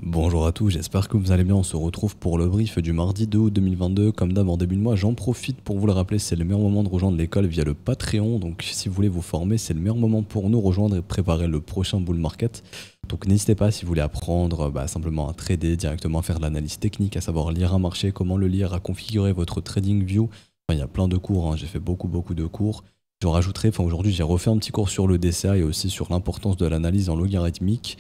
Bonjour à tous, j'espère que vous allez bien. On se retrouve pour le brief du mardi 2 août 2022. Comme d'hab, en début de mois, j'en profite pour vous le rappeler, c'est le meilleur moment de rejoindre l'école via le Patreon. Donc, si vous voulez vous former, c'est le meilleur moment pour nous rejoindre et préparer le prochain bull market. Donc, n'hésitez pas si vous voulez apprendre simplement à trader, directement à faire de l'analyse technique, à savoir lire un marché, comment le lire, à configurer votre trading view. Enfin, il y a plein de cours, hein. J'ai fait beaucoup de cours. J'en rajouterai, aujourd'hui, j'ai refait un petit cours sur le DCA et aussi sur l'importance de l'analyse en logarithmique.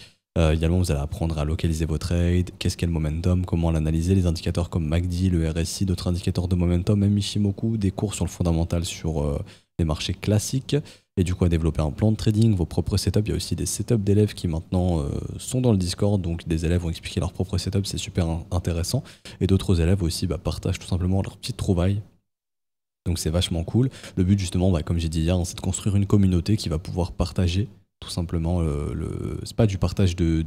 Également, vous allez apprendre à localiser vos trades, qu'est-ce qu'est le momentum, comment l'analyser, les indicateurs comme MACD, le RSI, d'autres indicateurs de momentum, même Ishimoku, des cours sur le fondamental sur les marchés classiques, et du coup à développer un plan de trading, vos propres setups. Il y a aussi des setups d'élèves qui maintenant sont dans le Discord, donc des élèves vont expliquer leur propre setup, c'est super intéressant, et d'autres élèves aussi partagent tout simplement leurs petites trouvailles. Donc c'est vachement cool. Le but justement, comme j'ai dit hier, hein, c'est de construire une communauté qui va pouvoir partager tout simplement c'est pas du partage de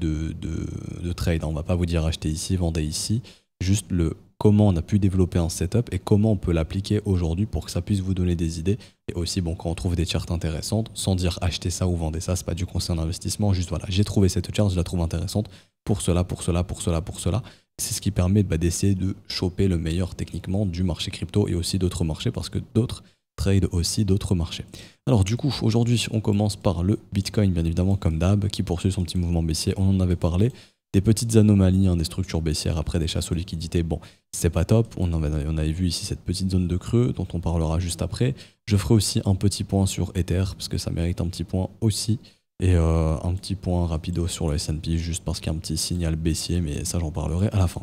trade, hein. On va pas vous dire achetez ici, vendez ici, juste le comment on a pu développer un setup et comment on peut l'appliquer aujourd'hui pour que ça puisse vous donner des idées. Et aussi quand on trouve des charts intéressantes, sans dire achetez ça ou vendez ça, c'est pas du conseil en investissement, juste voilà, j'ai trouvé cette chart, je la trouve intéressante pour cela, pour cela, pour cela, pour cela. C'est ce qui permet d'essayer de choper le meilleur techniquement du marché crypto et aussi d'autres marchés, parce que d'autres trade aussi d'autres marchés. Alors du coup, aujourd'hui, on commence par le Bitcoin, bien évidemment, comme d'hab, qui poursuit son petit mouvement baissier. On en avait parlé. Des petites anomalies, hein, des structures baissières après des chasses aux liquidités. Bon, c'est pas top. On avait vu ici cette petite zone de creux dont on parlera juste après. Je ferai aussi un petit point sur Ether, parce que ça mérite un petit point aussi. Et un petit point rapido sur le S&P, juste parce qu'il y a un petit signal baissier, mais ça, j'en parlerai à la fin.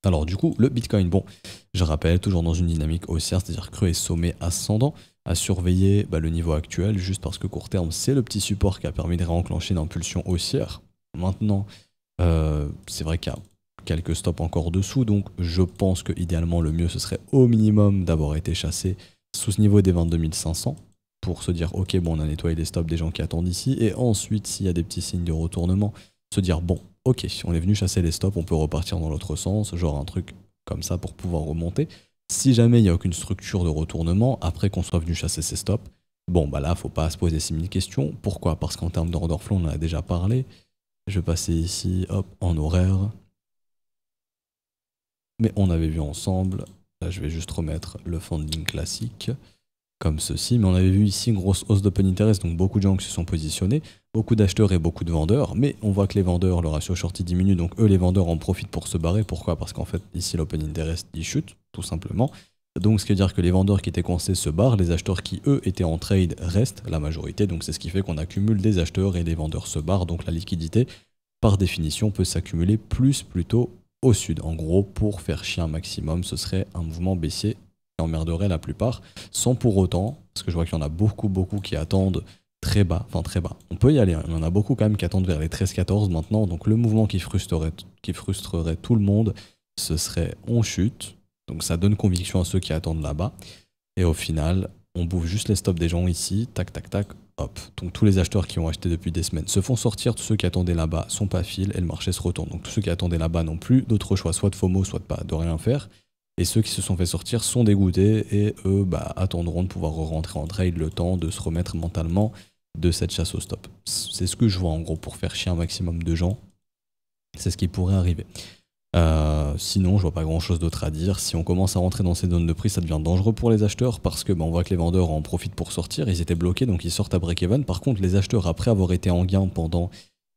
Alors du coup, le Bitcoin, bon, je rappelle, toujours dans une dynamique haussière, c'est-à-dire creux et sommet ascendant, à surveiller le niveau actuel, juste parce que court terme, c'est le petit support qui a permis de réenclencher une impulsion haussière. Maintenant, c'est vrai qu'il y a quelques stops encore dessous, donc je pense que idéalement le mieux ce serait au minimum d'avoir été chassé sous ce niveau des 22 500 pour se dire ok, bon, on a nettoyé les stops des gens qui attendent ici, et ensuite s'il y a des petits signes de retournement, se dire bon, ok, on est venu chasser les stops, on peut repartir dans l'autre sens, genre un truc comme ça pour pouvoir remonter. Si jamais il n'y a aucune structure de retournement, après qu'on soit venu chasser ces stops, bon bah là faut pas se poser 6000 questions. Pourquoi? Parce qu'en termes d'order flow, on en a déjà parlé. Je vais passer ici, hop, en horaire. Mais on avait vu ensemble, là je vais juste remettre le funding classique, comme ceci, mais on avait vu ici une grosse hausse d'open interest, donc beaucoup de gens qui se sont positionnés, beaucoup d'acheteurs et beaucoup de vendeurs, mais on voit que les vendeurs, le ratio shorty diminue, donc eux les vendeurs en profitent pour se barrer. Pourquoi? Parce qu'en fait ici l'open interest il chute, tout simplement. Donc ce qui veut dire que les vendeurs qui étaient coincés se barrent, les acheteurs qui eux étaient en trade restent, la majorité, donc c'est ce qui fait qu'on accumule des acheteurs et les vendeurs se barrent, donc la liquidité par définition peut s'accumuler plutôt au sud. En gros, pour faire chier un maximum, ce serait un mouvement baissier qui emmerderait la plupart, sans pour autant, parce que je vois qu'il y en a beaucoup qui attendent très bas, enfin très bas. On peut y aller, hein. Il y en a beaucoup quand même qui attendent vers les 13-14 maintenant, donc le mouvement qui frustrerait tout le monde, ce serait on chute, donc ça donne conviction à ceux qui attendent là-bas, et au final, on bouffe juste les stops des gens ici, tac tac tac, hop. Donc tous les acheteurs qui ont acheté depuis des semaines se font sortir, tous ceux qui attendaient là-bas sont pas fil et le marché se retourne. Donc tous ceux qui attendaient là-bas n'ont plus d'autre choix, soit de FOMO, soit de pas, de rien faire. Et ceux qui se sont fait sortir sont dégoûtés et eux attendront de pouvoir rentrer en trade le temps de se remettre mentalement de cette chasse au stop. C'est ce que je vois en gros pour faire chier un maximum de gens. C'est ce qui pourrait arriver. Sinon, je vois pas grand chose d'autre à dire. Si on commence à rentrer dans ces zones de prix, ça devient dangereux pour les acheteurs parce que on voit que les vendeurs en profitent pour sortir. Ils étaient bloqués, donc ils sortent à break-even. Par contre, les acheteurs, après avoir été en gain pendant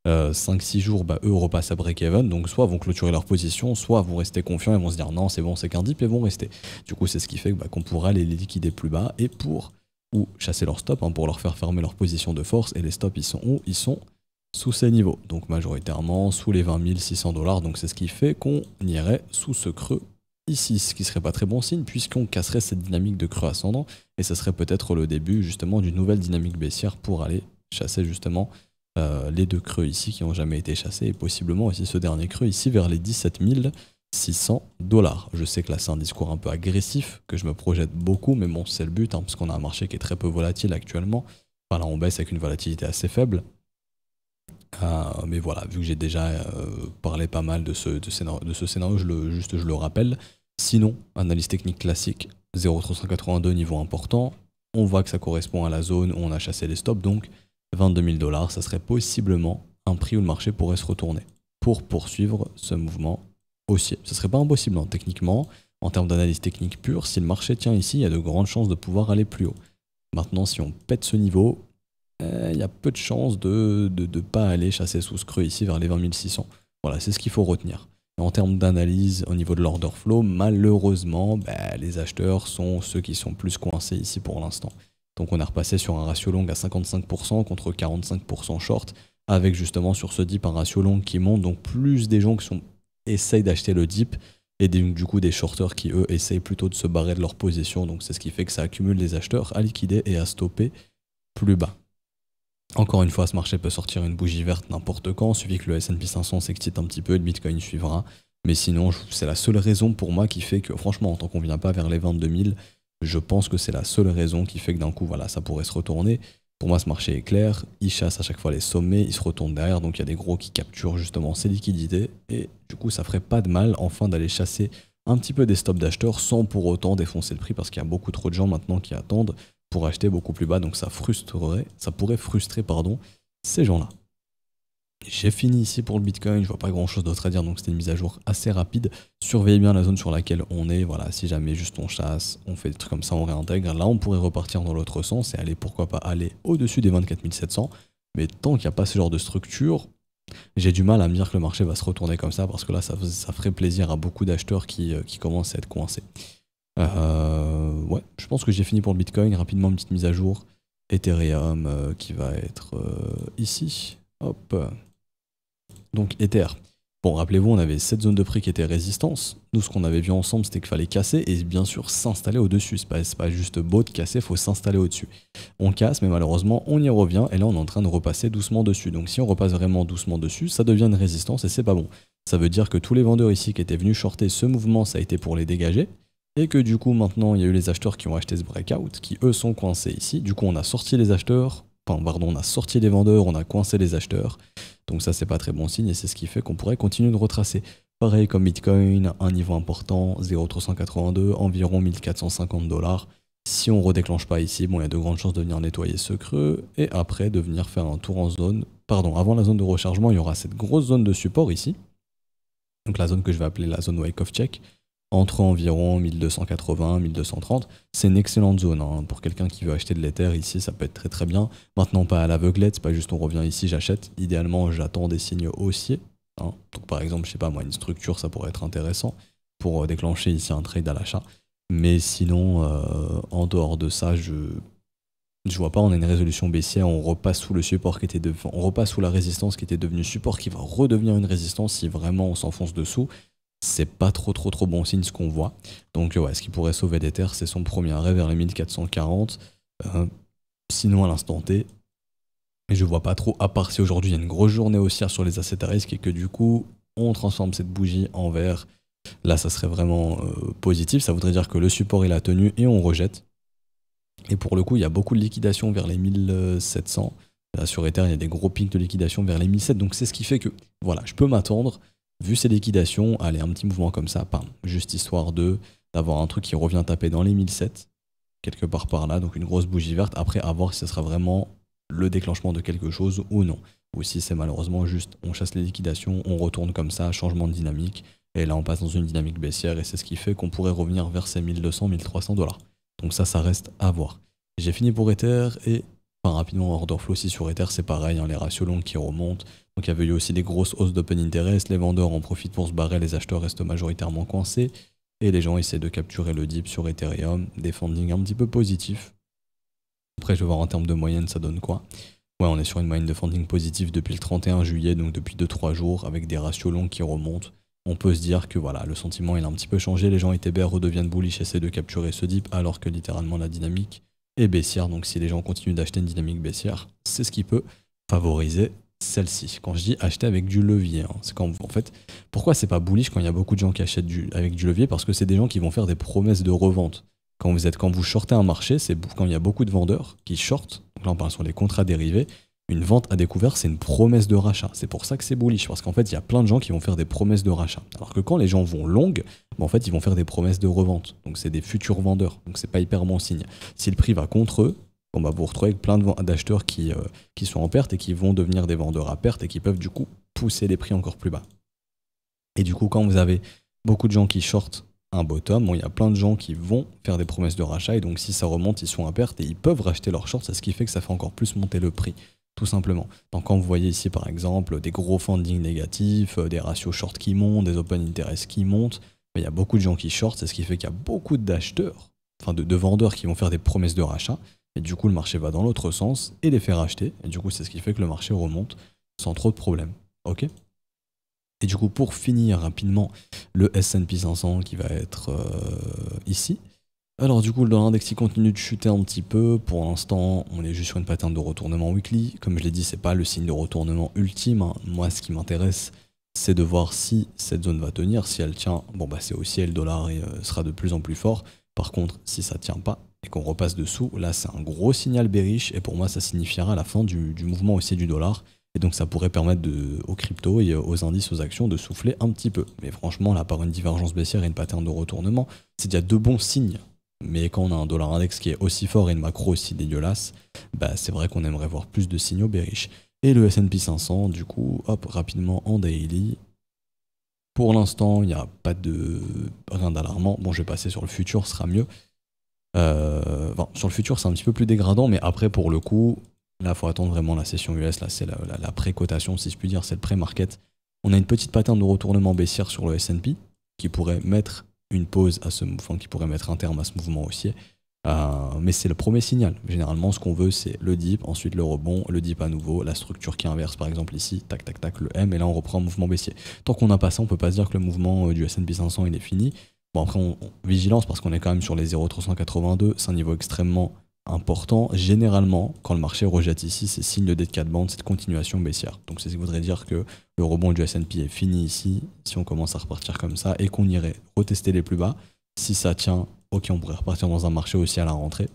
5-6 jours, eux repassent à break-even. Donc soit vont clôturer leur position, soit vont rester confiants et vont se dire non, c'est bon, c'est qu'un dip et vont rester. Du coup, c'est ce qui fait qu'on pourra les liquider plus bas et ou chasser leur stop, hein, pour leur faire fermer leur position de force. Et les stops, ils sont où? Ils sont sous ces niveaux, donc majoritairement sous les 20 600 $. Donc c'est ce qui fait qu'on irait sous ce creux ici, ce qui serait pas très bon signe puisqu'on casserait cette dynamique de creux ascendant et ça serait peut-être le début justement d'une nouvelle dynamique baissière pour aller chasser justement les deux creux ici qui n'ont jamais été chassés et possiblement aussi ce dernier creux ici vers les 17 600 $. Je sais que là c'est un discours un peu agressif, que je me projette beaucoup, mais bon c'est le but, hein, parce qu'on a un marché qui est très peu volatile actuellement. Enfin là on baisse avec une volatilité assez faible. Mais voilà, vu que j'ai déjà parlé pas mal de ce scénario, je le rappelle. Sinon, analyse technique classique, 0,382 niveau important. On voit que ça correspond à la zone où on a chassé les stops, donc 22 000 $, ça serait possiblement un prix où le marché pourrait se retourner. pour poursuivre ce mouvement haussier. Ce serait pas impossible, hein, techniquement, en termes d'analyse technique pure, si le marché tient ici, il y a de grandes chances de pouvoir aller plus haut. Maintenant, si on pète ce niveau, il y a peu de chances de ne pas aller chasser sous ce creux ici vers les 20 600. Voilà, c'est ce qu'il faut retenir. Et en termes d'analyse au niveau de l'order flow, malheureusement, les acheteurs sont ceux qui sont plus coincés ici pour l'instant. Donc on est repassé sur un ratio long à 55% contre 45% short, avec justement sur ce dip un ratio long qui monte, donc plus des gens qui essayent d'acheter le dip, et du coup des shorters qui eux essayent plutôt de se barrer de leur position, donc c'est ce qui fait que ça accumule les acheteurs à liquider et à stopper plus bas. Encore une fois, ce marché peut sortir une bougie verte n'importe quand, suffit que le S&P 500 s'excite un petit peu et le Bitcoin suivra. Mais sinon, c'est la seule raison pour moi qui fait que, franchement, tant qu'on ne vient pas vers les 22 000, je pense que c'est la seule raison qui fait que d'un coup, voilà, ça pourrait se retourner. Pour moi, ce marché est clair, il chasse à chaque fois les sommets, il se retourne derrière, donc il y a des gros qui capturent justement ces liquidités. Et du coup, ça ferait pas de mal, enfin, d'aller chasser un petit peu des stops d'acheteurs sans pour autant défoncer le prix, parce qu'il y a beaucoup trop de gens maintenant qui attendent pour acheter beaucoup plus bas, donc ça pourrait frustrer ces gens-là. J'ai fini ici pour le Bitcoin, je vois pas grand chose d'autre à dire, donc c'était une mise à jour assez rapide. Surveillez bien la zone sur laquelle on est, voilà, si jamais juste on chasse, on fait des trucs comme ça, on réintègre, là on pourrait repartir dans l'autre sens et aller, pourquoi pas aller au-dessus des 24 700, mais tant qu'il n'y a pas ce genre de structure, j'ai du mal à me dire que le marché va se retourner comme ça, parce que là ça ferait plaisir à beaucoup d'acheteurs qui commencent à être coincés. Ouais, je pense que j'ai fini pour le Bitcoin. Rapidement, une petite mise à jour. Ethereum qui va être ici. Hop. Donc, Ether. Bon, rappelez-vous, on avait cette zone de prix qui était résistance. Nous, ce qu'on avait vu ensemble, c'était qu'il fallait casser et bien sûr s'installer au-dessus. C'est pas juste beau de casser, il faut s'installer au-dessus. On casse, mais malheureusement, on y revient et là, on est en train de repasser doucement dessus. Donc, si on repasse vraiment doucement dessus, ça devient une résistance et c'est pas bon. Ça veut dire que tous les vendeurs ici qui étaient venus shorter ce mouvement, ça a été pour les dégager. Et que du coup maintenant il y a eu les acheteurs qui ont acheté ce breakout, qui eux sont coincés ici. Du coup on a sorti les acheteurs, on a sorti les vendeurs, on a coincé les acheteurs. Donc ça c'est pas très bon signe et c'est ce qui fait qu'on pourrait continuer de retracer. Pareil comme Bitcoin, un niveau important, 0,382, environ 1450 $. Si on redéclenche pas ici, bon il y a de grandes chances de venir nettoyer ce creux et après de venir faire un tour en zone, avant la zone de rechargement il y aura cette grosse zone de support ici. Donc la zone que je vais appeler la zone wake of check. Entre environ 1280, 1230, c'est une excellente zone hein. Pour quelqu'un qui veut acheter de l'Ether ici, ça peut être très très bien. Maintenant pas à l'aveuglette, c'est pas juste on revient ici, j'achète. Idéalement, j'attends des signes haussiers. Hein. Donc par exemple, je sais pas moi, une structure, ça pourrait être intéressant pour déclencher ici un trade à l'achat. Mais sinon, en dehors de ça, je vois pas. On a une résolution baissière, on repasse sous le support qui était on repasse sous la résistance qui était devenue support, qui va redevenir une résistance si vraiment on s'enfonce dessous. C'est pas trop bon signe ce qu'on voit. Donc ouais, ce qui pourrait sauver d'Ether, c'est son premier arrêt vers les 1440. Sinon à l'instant T, je vois pas trop, à part si aujourd'hui il y a une grosse journée haussière sur les assets à risque et que du coup on transforme cette bougie en vert. Là ça serait vraiment positif, ça voudrait dire que le support il a tenu et on rejette. Et pour le coup il y a beaucoup de liquidation vers les 1700. Là sur Ether il y a des gros pics de liquidation vers les 1700, donc c'est ce qui fait que voilà, je peux m'attendre, vu ces liquidations, allez, un petit mouvement comme ça, juste histoire d'avoir un truc qui revient taper dans les 1007, quelque part par là, donc une grosse bougie verte, après à voir si ce sera vraiment le déclenchement de quelque chose ou non. Ou si c'est malheureusement juste, on chasse les liquidations, on retourne comme ça, changement de dynamique, et là on passe dans une dynamique baissière, et c'est ce qui fait qu'on pourrait revenir vers ces 1200, 1300 $. Donc ça reste à voir. J'ai fini pour Ether, et rapidement, order flow aussi sur Ether, c'est pareil, hein, les ratios longs qui remontent. Donc il y avait eu aussi des grosses hausses d'open interest, les vendeurs en profitent pour se barrer, les acheteurs restent majoritairement coincés, et les gens essaient de capturer le dip sur Ethereum, des fundings un petit peu positifs. Après je vais voir en termes de moyenne ça donne quoi. Ouais, on est sur une moyenne de funding positive depuis le 31 juillet, donc depuis 2-3 jours, avec des ratios longs qui remontent. On peut se dire que voilà, le sentiment il a un petit peu changé, les gens étaient bears, redeviennent bullish, essaient de capturer ce dip, alors que littéralement la dynamique est baissière, donc si les gens continuent d'acheter une dynamique baissière, c'est ce qui peut favoriser celle-ci. Quand je dis acheter avec du levier, hein, c'est quand en fait, pourquoi c'est pas bullish quand il y a beaucoup de gens qui achètent avec du levier? Parce que c'est des gens qui vont faire des promesses de revente. Quand vous shortez un marché, c'est quand il y a beaucoup de vendeurs qui shortent, donc là on parle sur les contrats dérivés, une vente à découvert c'est une promesse de rachat. C'est pour ça que c'est bullish, parce qu'en fait il y a plein de gens qui vont faire des promesses de rachat. Alors que quand les gens vont long, en fait ils vont faire des promesses de revente. Donc c'est des futurs vendeurs, donc c'est pas hyper bon signe. Si le prix va contre eux, bon bah vous vous retrouvez avec plein d'acheteurs qui sont en perte et qui vont devenir des vendeurs à perte et qui peuvent du coup pousser les prix encore plus bas. Et du coup, quand vous avez beaucoup de gens qui shortent un bottom, bon, il y a plein de gens qui vont faire des promesses de rachat et donc si ça remonte, ils sont à perte et ils peuvent racheter leur short, c'est ce qui fait que ça fait encore plus monter le prix, tout simplement. Donc quand vous voyez ici par exemple des gros funding négatifs, des ratios short qui montent, des open interest qui montent, il y a beaucoup de gens qui shortent, c'est ce qui fait qu'il y a beaucoup d'acheteurs, enfin de vendeurs qui vont faire des promesses de rachat et du coup le marché va dans l'autre sens et les faire acheter et du coup c'est ce qui fait que le marché remonte sans trop de problèmes. Ok ? Et du coup, pour finir rapidement, le S&P 500 qui va être ici. Alors du coup, le dollar index il continue de chuter un petit peu. Pour l'instant, on est juste sur une pattern de retournement weekly. Comme je l'ai dit, c'est pas le signe de retournement ultime, hein. Moi, ce qui m'intéresse, c'est de voir si cette zone va tenir. Si elle tient, bon bah c'est haussier, le dollar sera de plus en plus fort. Par contre, si ça tient pas et qu'on repasse dessous, là c'est un gros signal bearish et pour moi ça signifiera la fin du mouvement haussier du dollar. Et donc ça pourrait permettre aux cryptos et aux indices, aux actions de souffler un petit peu. Mais franchement, là, par une divergence baissière et une pattern de retournement, c'est déjà deux bons signes. Mais quand on a un dollar index qui est aussi fort et une macro aussi dégueulasse, bah c'est vrai qu'on aimerait voir plus de signaux bearish. Et le S&P 500, du coup, hop, rapidement en daily. Pour l'instant, il n'y a pas de rien d'alarmant. Bon, je vais passer sur le futur, ce sera mieux. Sur le futur, c'est un petit peu plus dégradant, mais après, pour le coup, là, il faut attendre vraiment la session US. Là, c'est la pré-cotation, si je puis dire, c'est le pré-market. On a une petite pattern de retournement baissière sur le S&P qui pourrait mettre une pause à ce mouvement, qui pourrait mettre un terme à ce mouvement haussier. Mais c'est le premier signal. Généralement, ce qu'on veut, c'est le dip, ensuite le rebond, le dip à nouveau, la structure qui inverse, par exemple ici, tac, tac, tac, le M, et là, on reprend un mouvement baissier. Tant qu'on n'a pas ça, on peut pas se dire que le mouvement du S&P 500, il est fini. Bon, après, vigilance, parce qu'on est quand même sur les 0,382, c'est un niveau extrêmement important. Généralement, quand le marché rejette ici, c'est signe de dead cat band, c'est de continuation baissière. Donc c'est ce qui voudrait dire que le rebond du S&P est fini ici, si on commence à repartir comme ça, et qu'on irait retester les plus bas. Si ça tient, ok, on pourrait repartir dans un marché aussi à la rentrée.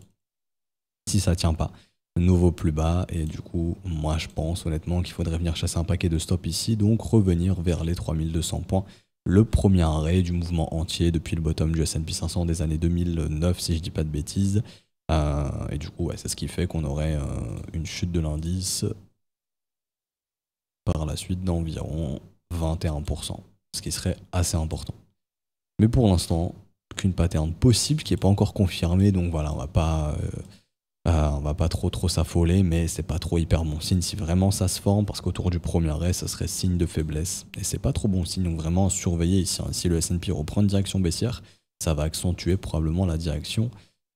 Si ça tient pas, nouveau plus bas, et du coup, moi je pense honnêtement qu'il faudrait venir chasser un paquet de stops ici, donc revenir vers les 3200 points. Le premier arrêt du mouvement entier depuis le bottom du S&P 500 des années 2009, si je dis pas de bêtises. Et du coup, ouais, c'est ce qui fait qu'on aurait une chute de l'indice par la suite d'environ 21%, ce qui serait assez important. Mais pour l'instant, qu'une pattern possible qui n'est pas encore confirmée, donc voilà, on va pas trop s'affoler, mais c'est pas trop hyper bon signe si vraiment ça se forme, parce qu'autour du premier arrêt, ça serait signe de faiblesse, et c'est pas trop bon signe, donc vraiment surveiller ici, hein. Si le S&P reprend une direction baissière, ça va accentuer probablement la direction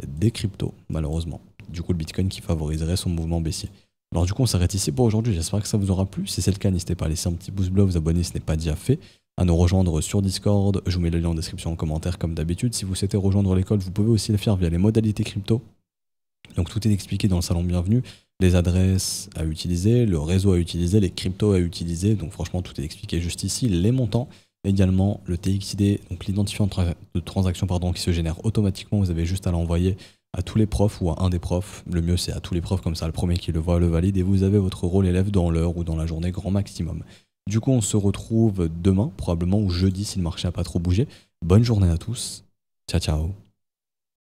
des cryptos, malheureusement. Du coup, le Bitcoin qui favoriserait son mouvement baissier. Alors du coup, on s'arrête ici pour aujourd'hui. J'espère que ça vous aura plu. Si c'est le cas, n'hésitez pas à laisser un petit pouce bleu, vous abonner si ce n'est pas déjà fait, à nous rejoindre sur Discord. Je vous mets le lien en description en commentaire comme d'habitude. Si vous souhaitez rejoindre l'école, vous pouvez aussi le faire via les modalités crypto. Donc tout est expliqué dans le salon bienvenue. Les adresses à utiliser, le réseau à utiliser, les cryptos à utiliser. Donc franchement, tout est expliqué juste ici. Les montants. Également le TXID, donc l'identifiant de transaction qui se génère automatiquement, vous avez juste à l'envoyer à tous les profs ou à un des profs. Le mieux c'est à tous les profs, comme ça le premier qui le voit le valide et vous avez votre rôle élève dans l'heure ou dans la journée grand maximum. Du coup on se retrouve demain, probablement ou jeudi si le marché n'a pas trop bougé. Bonne journée à tous, ciao ciao.